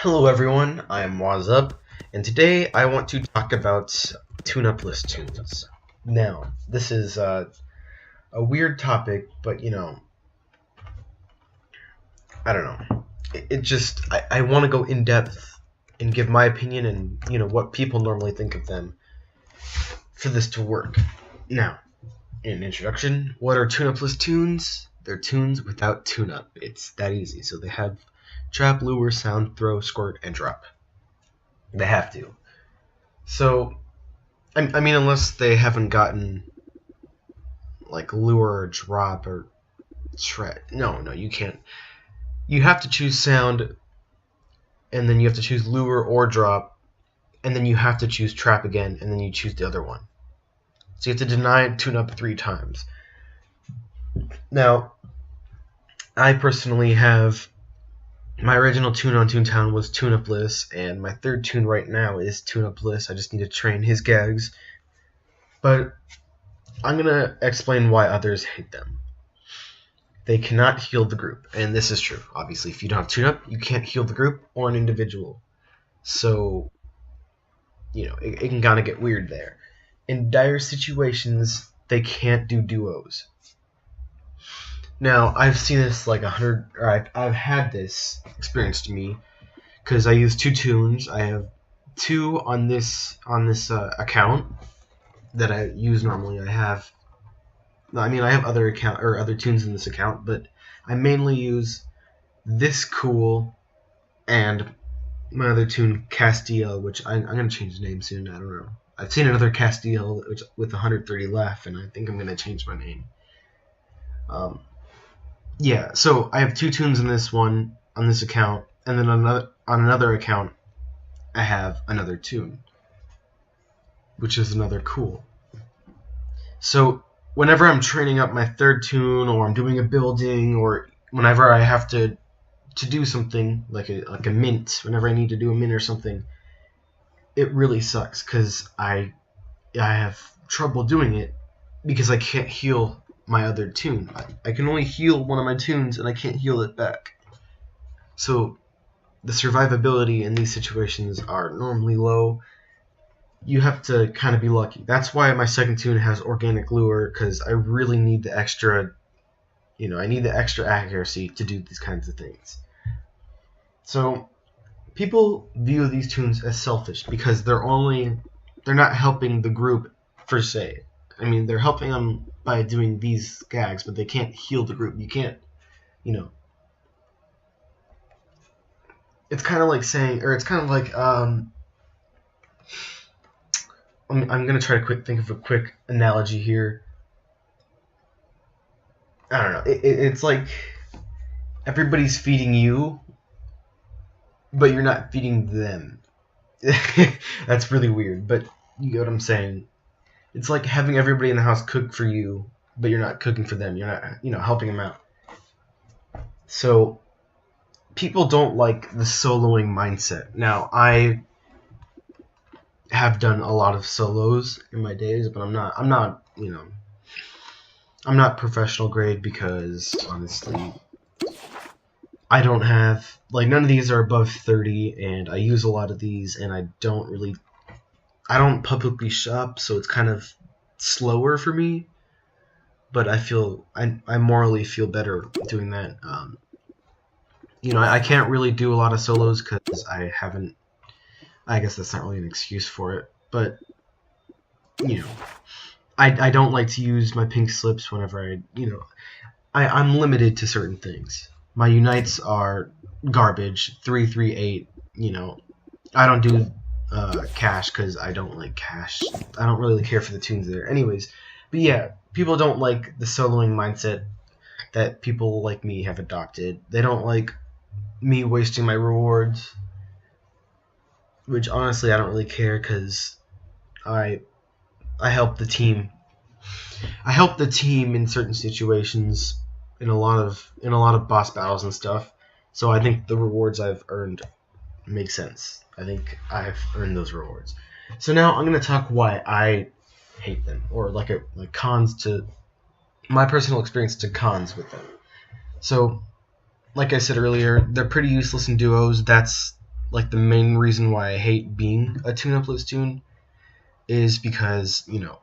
Hello everyone, I'm Wazzup, and today I want to talk about Toon-upless tunes. Now, this is a weird topic, but I don't know. I want to go in depth and give my opinion and what people normally think of them for this to work. Now, in introduction, what are Toon-upless tunes? They're tunes without tune-up. It's that easy. So they have trap, lure, sound, throw, squirt, and drop. They have to. So, I mean, unless they haven't gotten like lure or drop or trap. No, you can't. You have to choose sound, and then you have to choose lure or drop, and then you have to choose trap again, and then you choose the other one. So you have to deny tune up 3 times. Now, I personally have my original tune on Toontown was Toon-upless, and my third tune right now is Toon-upless. I just need to train his gags. But I'm going to explain why others hate them. They cannot heal the group, and this is true. Obviously, if you don't have tune-up, you can't heal the group or an individual. So, it can kind of get weird there. In dire situations, they can't do duos. Now, I've seen this like 100, or I've had this experience to me, because I use 2 tunes. I have 2 on this account that I use normally. I have other tunes in this account, but I mainly use this cool and my other tune, Castiel, which I'm gonna change the name soon. I don't know. I've seen another Castiel with 130 left, and I think I'm gonna change my name. Yeah, so I have 2 tunes in this one on this account, and then on another account I have another tune, which is another cool. So whenever I'm training up my third tune, or I'm doing a building, or whenever I have to do something like a mint, whenever I need to do a mint or something, it really sucks because I have trouble doing it because I can't heal my other tune. I can only heal one of my tunes, and I can't heal it back. So the survivability in these situations are normally low. You have to kind of be lucky. That's why my second tune has organic lure, because I really need the extra, I need the extra accuracy to do these kinds of things. So people view these tunes as selfish because they're not helping the group per se. I mean, they're helping them by doing these gags, but they can't heal the group. You can't, It's kind of like saying, or it's kind of like, I'm gonna try to think of a quick analogy here. I don't know. It's like everybody's feeding you, but you're not feeding them. That's really weird, but you get what I'm saying. It's like having everybody in the house cook for you, but you're not cooking for them. You're not, helping them out. So people don't like the soloing mindset. Now, I have done a lot of solos in my days, but I'm not professional grade because honestly, I don't have, none of these are above 30, and I use a lot of these, and I don't publicly shop, so it's kind of slower for me, but I morally feel better doing that. I can't really do a lot of solos because I guess that's not really an excuse for it, but, I don't like to use my pink slips whenever I'm limited to certain things. My unites are garbage, 338, I don't do cash because I don't like cash. I don't really care for the tunes there. Anyways, but yeah, people don't like the soloing mindset that people like me have adopted. They don't like me wasting my rewards, which honestly I don't really care because I help the team. I help the team in certain situations in a lot of boss battles and stuff. So I think the rewards I've earned make sense. I think I've earned those rewards. So now I'm going to talk why I hate them, or like cons to my personal experience to cons with them. So, like I said earlier, they're pretty useless in duos. That's like the main reason why I hate being a Toon-upless toon is because, you know,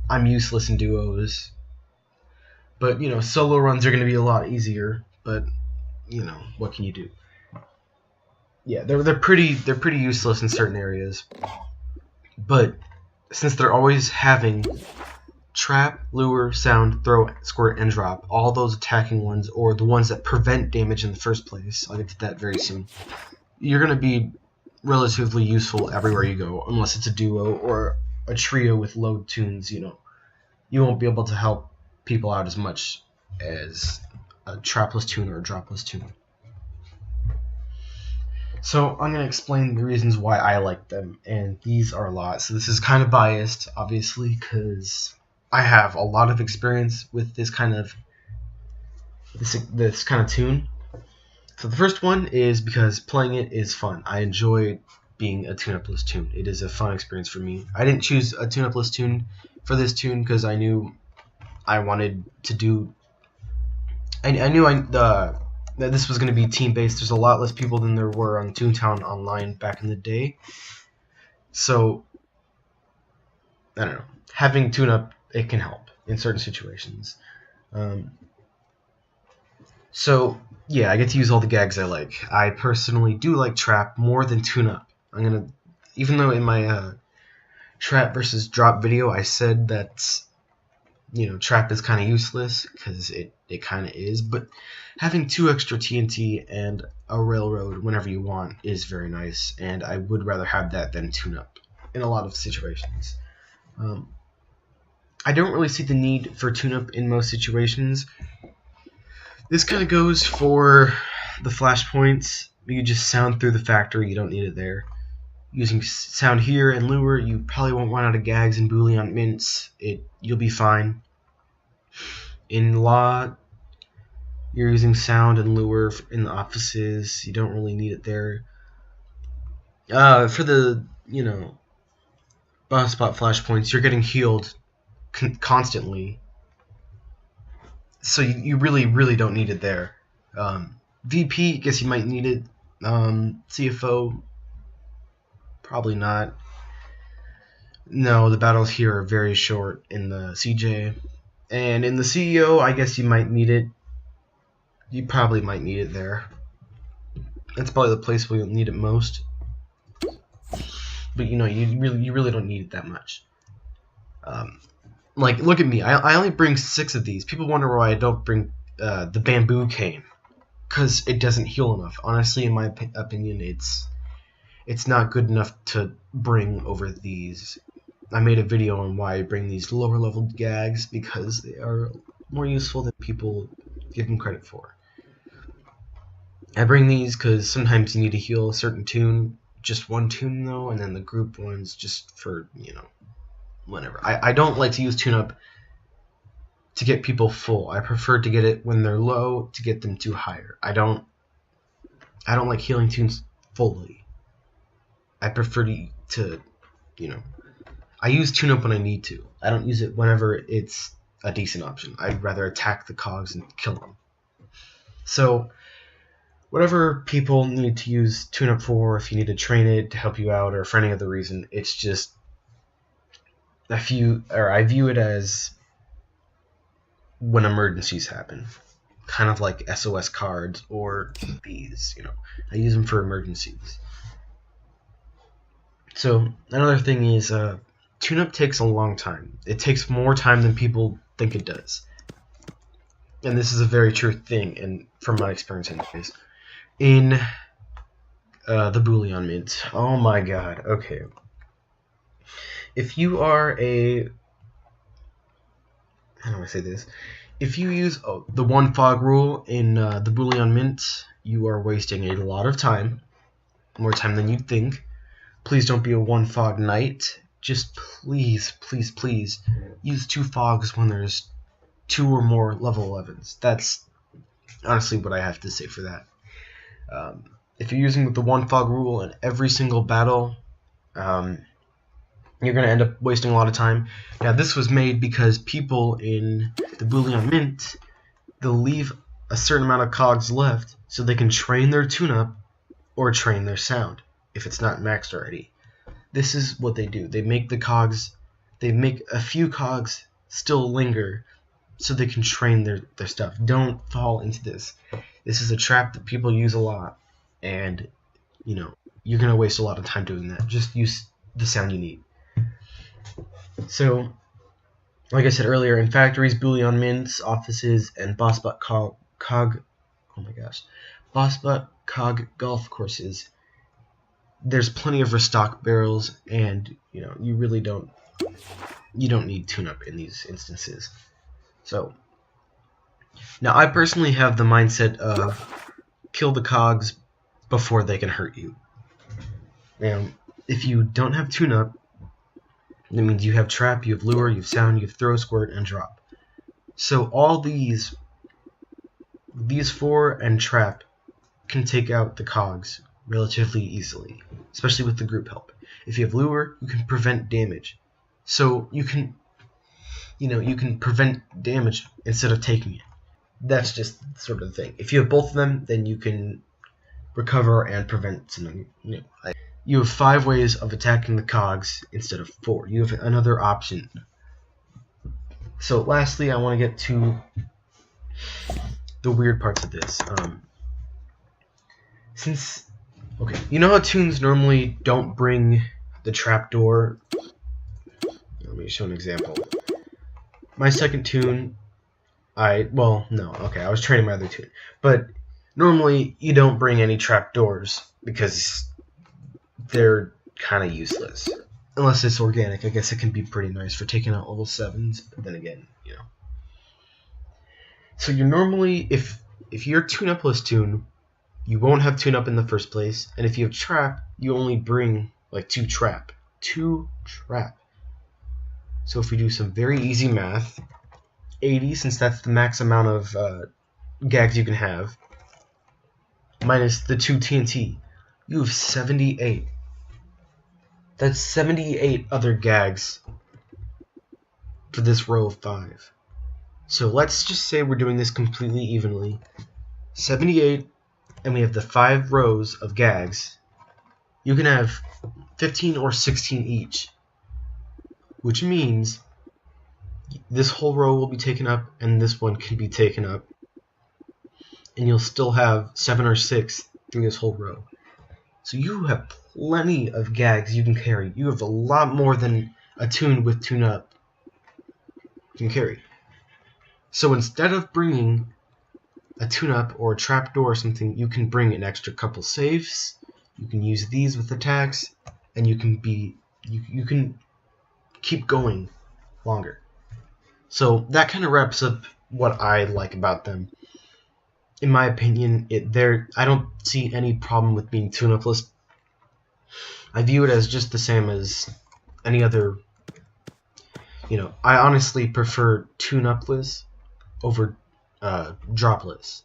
I'm useless in duos. But, you know, solo runs are going to be a lot easier, but, you know, what can you do? Yeah, they're pretty useless in certain areas. But since they're always having trap, lure, sound, throw, squirt, and drop, all those attacking ones, or the ones that prevent damage in the first place, I'll get to that very soon, you're going to be relatively useful everywhere you go, unless it's a duo or a trio with low tunes. You know, you won't be able to help people out as much as a trapless toon or a dropless toon. So I'm going to explain the reasons why I like them, and these are a lot. So this is kind of biased, obviously, because I have a lot of experience with this kind of toon. So the first one is because playing it is fun. I enjoy being a Toon-upless toon. It is a fun experience for me. I didn't choose a Toon-upless toon for this toon because I knew I wanted to do. I knew that this was going to be team-based. There's a lot less people than there were on Toontown Online back in the day. So, I don't know. Having tune-up, it can help in certain situations. So, yeah, I get to use all the gags I like. I personally do like trap more than tune-up. Even though in my trap versus drop video I said that, you know, trap is kind of useless, because it kind of is, but having 2 extra TNT and a railroad whenever you want is very nice, and I would rather have that than tune-up in a lot of situations. I don't really see the need for tune-up in most situations. This kind of goes for the flashpoints. You just sound through the factory, you don't need it there. Using sound here and lure, you probably won't run out of gags and Boolean mints. You'll be fine. In law, you're using sound and lure in the offices. You don't really need it there. For the, you know, boss spot flashpoints, you're getting healed constantly. So you really don't need it there. VP, I guess you might need it. CFO, probably not. No, the battles here are very short in the CJ. And in the CEO, I guess you might need it. You probably might need it there. That's probably the place where you'll need it most. But you know, you really don't need it that much. Like, look at me. I only bring 6 of these. People wonder why I don't bring the bamboo cane, because it doesn't heal enough. Honestly, in my opinion, it's not good enough to bring over these. I made a video on why I bring these lower level gags, because they are more useful than people give them credit for. I bring these because sometimes you need to heal a certain toon, just one toon though, and then the group ones just for, you know, whatever. I don't like to use tune-up to get people full. I prefer to get it when they're low to get them to higher. I don't like healing toons fully. I prefer to you know, I use tune-up when I need to. I don't use it whenever it's a decent option. I'd rather attack the cogs and kill them. So, whatever people need to use tune-up for, if you need to train it to help you out or for any other reason, it's just I view it as when emergencies happen. Kind of like SOS cards or these, you know. I use them for emergencies. So, another thing is, tune-up takes a long time. It takes more time than people think it does. And this is a very true thing, and from my experience anyways. In the Boolean mint. Oh my god, okay. If you are how do I say this? If you use the 1 fog rule in the Boolean mint, you are wasting a lot of time. More time than you'd think. Please don't be a 1 fog knight. Just please use 2 fogs when there's 2 or more level 11s. That's honestly what I have to say for that. If you're using the 1 fog rule in every single battle, you're going to end up wasting a lot of time. Now, this was made because people in the Boolean mint, they'll leave a certain amount of cogs left so they can train their tune-up or train their sound. if it's not maxed already. This is what they do. They make the cogs, they make a few cogs still linger so they can train their stuff. Don't fall into this. This is a trap that people use a lot, and you know, you're going to waste a lot of time doing that. Just use the sound you need. So, like I said earlier, in factories, bullion mints, offices, and bossbot cog golf courses, there's plenty of restock barrels, and you know, you really don't need tune-up in these instances. So now I personally have the mindset of kill the cogs before they can hurt you. And if you don't have tune-up, that means you have trap, you have lure, you have sound, you have throw, squirt, and drop. So all these 4 and trap can take out the cogs relatively easily, especially with the group help. If you have lure, you can prevent damage. So you can prevent damage instead of taking it. That's just sort of the thing. If you have both of them, then you can recover and prevent something new. You have 5 ways of attacking the cogs instead of 4. You have another option. So lastly, I want to get to the weird parts of this. You know how Toons normally don't bring the trapdoor? Let me show an example. My second Toon, I was training my other Toon, but normally you don't bring any trapdoors because they're kind of useless. Unless it's organic, I guess it can be pretty nice for taking out level 7s, but then again, you know. So you're normally, if you're Toon-upless Toon, you won't have tune-up in the first place, and if you have trap, you only bring like 2 trap. 2 trap. So if we do some very easy math, 80, since that's the max amount of gags you can have, minus the 2 TNT, you have 78. That's 78 other gags for this row of 5. So let's just say we're doing this completely evenly. 78, and we have the 5 rows of gags. You can have 15 or 16 each, which means this whole row will be taken up, and this one can be taken up, and you'll still have 7 or 6 through this whole row. So you have plenty of gags you can carry. You have a lot more than a Toon with tune-up can carry. So instead of bringing a tune-up or a trapdoor or something, you can bring an extra couple saves. You can use these with attacks, and you can keep going longer. So that kind of wraps up what I like about them. In my opinion, I don't see any problem with being Toon-upless. I view it as just the same as any other. You know, I honestly prefer Toon-upless over dropless.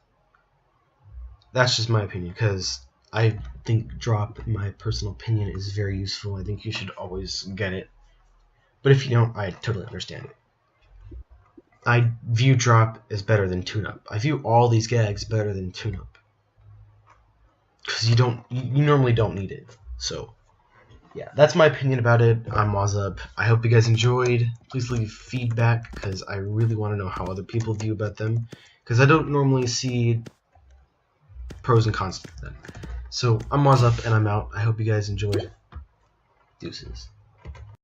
That's just my opinion, because I think drop, in my personal opinion, is very useful. I think you should always get it. But if you don't, I totally understand it. I view drop as better than tune-up. I view all these gags better than tune-up, because you normally don't need it. So yeah, that's my opinion about it. I'm Wazzup. I hope you guys enjoyed. Please leave feedback, because I really want to know how other people view about them, because I don't normally see pros and cons to them. So I'm Wazzup, and I'm out. I hope you guys enjoyed. Deuces.